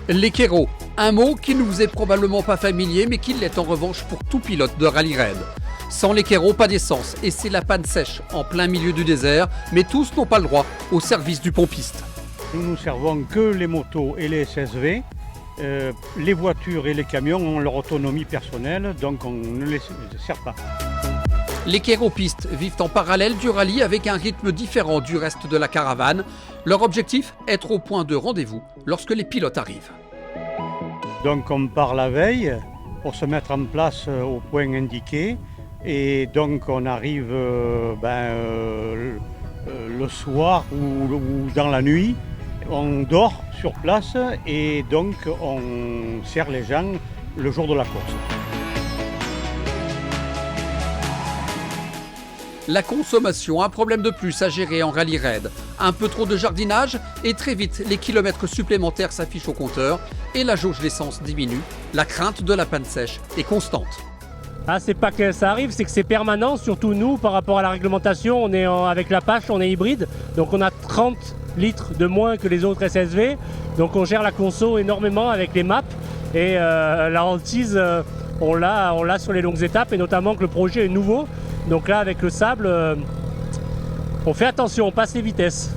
Les kéros, un mot qui ne vous est probablement pas familier mais qui l'est en revanche pour tout pilote de rallye raid. Sans les kéros, pas d'essence et c'est la panne sèche en plein milieu du désert, mais tous n'ont pas le droit au service du pompiste. Nous ne servons que les motos et les SSV. Les voitures et les camions ont leur autonomie personnelle, donc on ne les sert pas. Les kéropistes vivent en parallèle du rallye avec un rythme différent du reste de la caravane. Leur objectif, être au point de rendez-vous lorsque les pilotes arrivent. Donc on part la veille pour se mettre en place au point indiqué et donc on arrive le soir ou dans la nuit. On dort sur place et donc on sert les gens le jour de la course. La consommation, un problème de plus à gérer en rallye raid. Un peu trop de jardinage et très vite les kilomètres supplémentaires s'affichent au compteur et la jauge d'essence diminue. La crainte de la panne sèche est constante. Ah, c'est pas que ça arrive, c'est que c'est permanent, surtout nous par rapport à la réglementation. On est avec l'Apache, on est hybride, donc on a 30 litres de moins que les autres SSV. Donc on gère la conso énormément avec les maps et la hantise, on l'a sur les longues étapes et notamment que le projet est nouveau. Donc là, avec le sable, on fait attention, on passe les vitesses.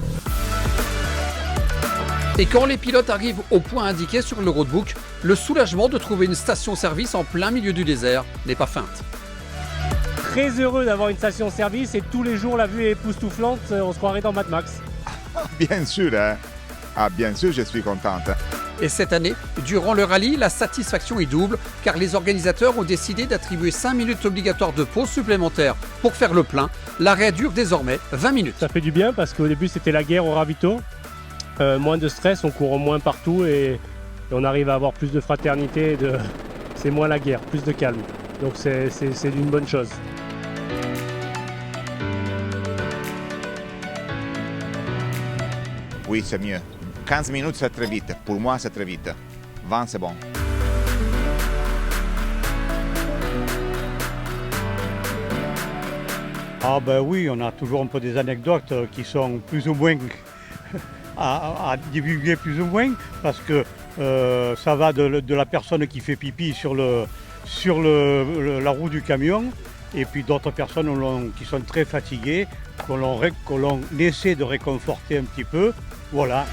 Et quand les pilotes arrivent au point indiqué sur le roadbook, le soulagement de trouver une station-service en plein milieu du désert n'est pas feinte. Très heureux d'avoir une station-service et tous les jours la vue est époustouflante, on se croirait dans Mad Max. Bien sûr, hein. Ah, bien sûr, je suis contente. Et cette année, durant le rallye, la satisfaction est double car les organisateurs ont décidé d'attribuer 5 minutes obligatoires de pause supplémentaire pour faire le plein. L'arrêt dure désormais 20 minutes. Ça fait du bien parce qu'au début c'était la guerre au ravito. Moins de stress, on court moins partout et on arrive à avoir plus de fraternité. C'est moins la guerre, plus de calme. Donc c'est une bonne chose. Oui, c'est mieux. 15 minutes, c'est très vite. Pour moi, c'est très vite. 20, c'est bon. Ah ben oui, on a toujours un peu des anecdotes qui sont plus ou moins à divulguer plus ou moins parce que ça va de la personne qui fait pipi sur la roue du camion et puis d'autres personnes qui sont très fatiguées, qu'on essaie de réconforter un petit peu. Voilà.